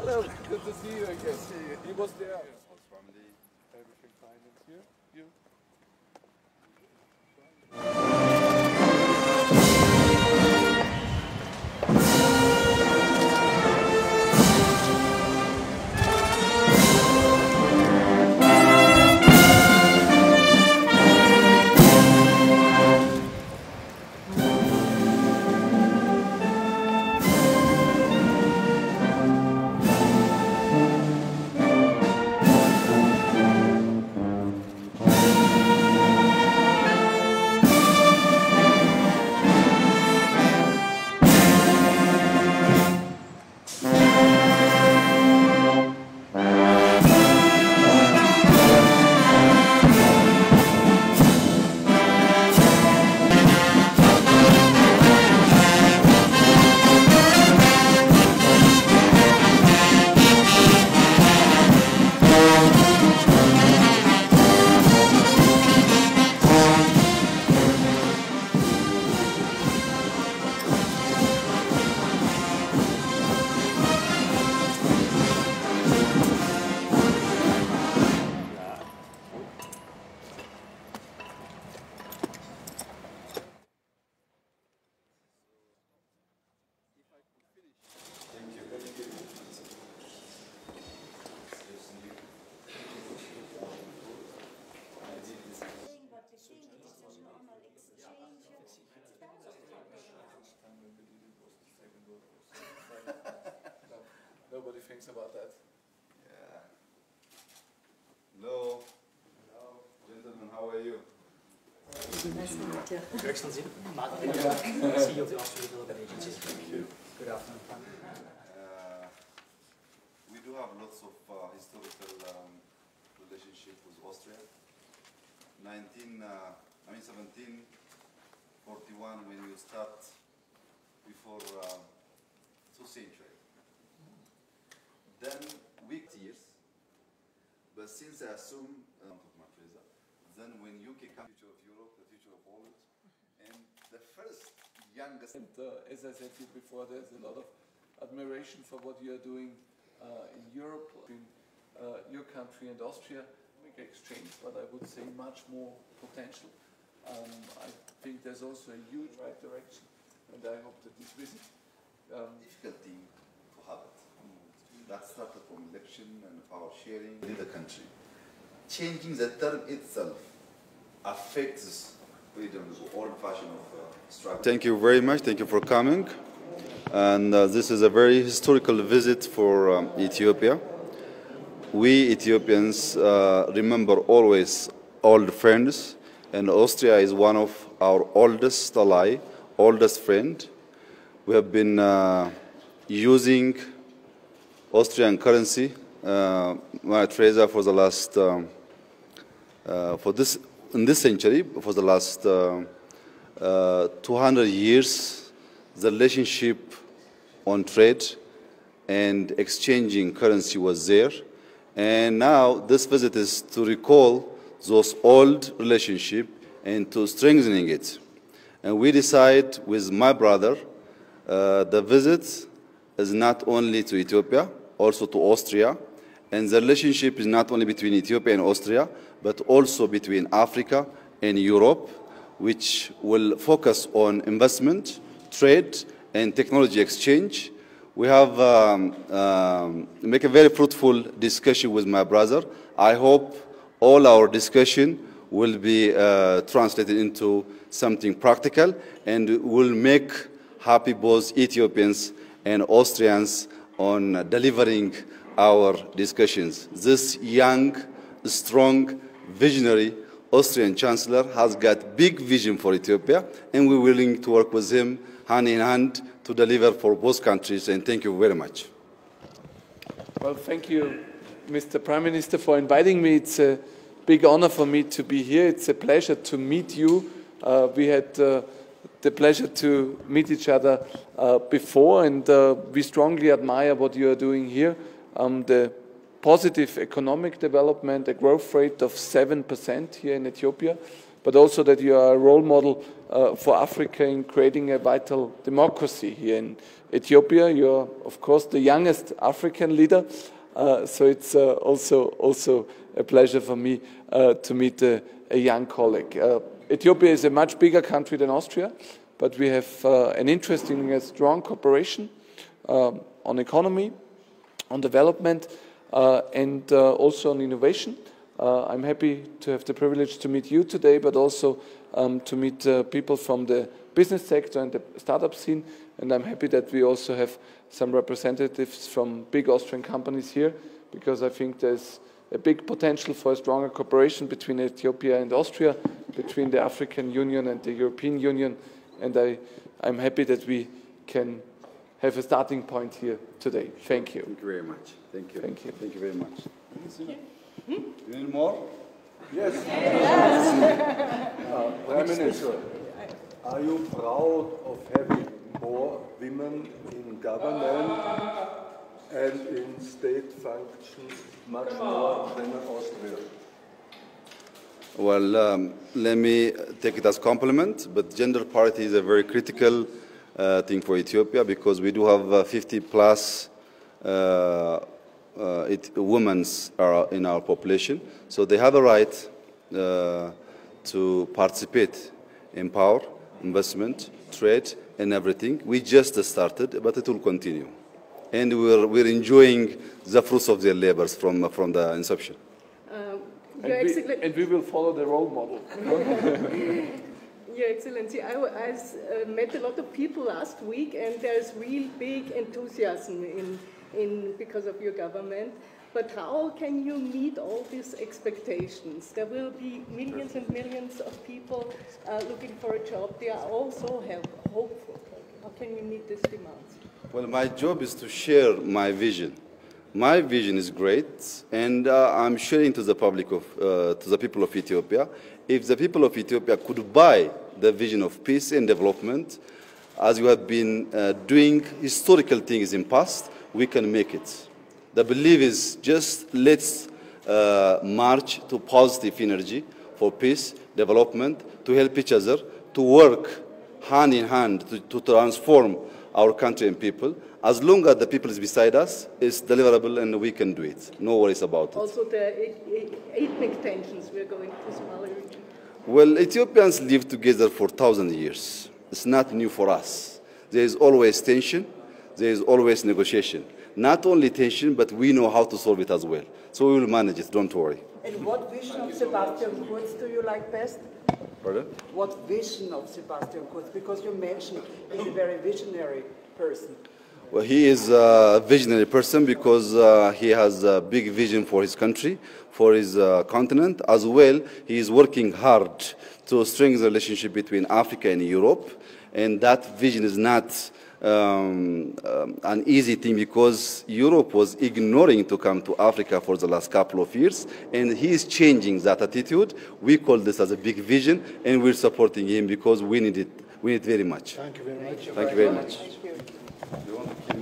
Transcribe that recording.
Hello, good to see you again. He was there. Everything fine and you? You? Nobody thinks about that. Yeah. Hello. Hello. Gentlemen, how are you? Nice to meet you. Your Excellency, CEO of the Austrian Development Agency. Thank you. Good afternoon. We do have lots of historical relationship with Austria. 1741 when you start before 2 centuries. Then weak years, but since I assume then when UK comes, the future of Europe, the future of the world, and the first youngest. And as I said to you before, there's a lot of admiration for what you are doing in Europe, in your country and Austria. Make exchange, but I would say much more potential. I think there's also a huge right direction, and I hope that this visit. Difficult thing to have it. That started from election and power sharing in the country. Changing the term itself affects freedom, the old fashion of struggle. Thank you very much. Thank you for coming. And this is a very historical visit for Ethiopia. We Ethiopians remember always old friends, and Austria is one of our oldest ally, oldest friend. We have been using Austrian currency, Maria Theresa, for the last, in this century, for the last 200 years, the relationship on trade and exchanging currency was there. And now this visit is to recall those old relationships and to strengthening it. And we decide with my brother, the visit is not only to Ethiopia, also to Austria, and the relationship is not only between Ethiopia and Austria, but also between Africa and Europe, which will focus on investment, trade, and technology exchange. We have make a very fruitful discussion with my brother. I hope all our discussion will be translated into something practical and will make happy both Ethiopians and Austrians on delivering our discussions. This young, strong, visionary Austrian Chancellor has got big vision for Ethiopia, and we're willing to work with him hand in hand to deliver for both countries, and thank you very much. Well, thank you, Mr. Prime Minister, for inviting me. It's a big honor for me to be here. It's a pleasure to meet you. We had the pleasure to meet each other before, and we strongly admire what you are doing here. The positive economic development, a growth rate of 7% here in Ethiopia, but also that you are a role model for Africa in creating a vital democracy here in Ethiopia. You're, of course, the youngest African leader, so it's also a pleasure for me to meet a young colleague. Ethiopia is a much bigger country than Austria, but we have an interesting and strong cooperation on economy, on development, and also on innovation. I'm happy to have the privilege to meet you today, but also to meet people from the business sector and the startup scene. And I'm happy that we also have some representatives from big Austrian companies here, because I think there's a big potential for a stronger cooperation between Ethiopia and Austria, between the African Union and the European Union. And I'm happy that we can have a starting point here today. Thank you. Thank you very much. Thank you. Thank you. Thank you very much. You need more? Yes. Prime Minister, are you proud of having more women in government and in state functions much more than in Austria? Well, let me take it as compliment, but gender parity is a very critical thing for Ethiopia, because we do have 50 plus women are in our population, so they have a right to participate in power, investment, trade, and everything. We just started, but it will continue, and we're enjoying the fruits of their labors from the inception. And we will follow the role model. Your Excellency, I met a lot of people last week, and there's real big enthusiasm because of your government. But how can you meet all these expectations? There will be millions and millions of people looking for a job. They are also hopeful. How can you meet these demands? Well, my job is to share my vision. My vision is great, and I'm sharing to the public to the people of Ethiopia. If the people of Ethiopia could buy the vision of peace and development, as you have been doing historical things in past, we can make it. The belief is just let's march to positive energy for peace, development, to help each other, to work hand in hand to transform our country and people. As long as the people is beside us, it's deliverable and we can do it. No worries about it. Also the ethnic tensions we're going to Somali region. Well, Ethiopians live together for 1,000 years. It's not new for us. There is always tension. There is always negotiation. Not only tension, but we know how to solve it as well. So we will manage it, don't worry. And what vision of Sebastian Kurz do you like best? Pardon? What vision of Sebastian Kurz? Because you mentioned he's a very visionary person. Well, he is a visionary person because he has a big vision for his country, for his continent. As well, he is working hard to strengthen the relationship between Africa and Europe. And that vision is not an easy thing, because Europe was ignoring to come to Africa for the last couple of years, and he is changing that attitude. We call this as a big vision, and we're supporting him because we need it. We need it very much. Thank you very much. Thank you very much. Thank you. You want to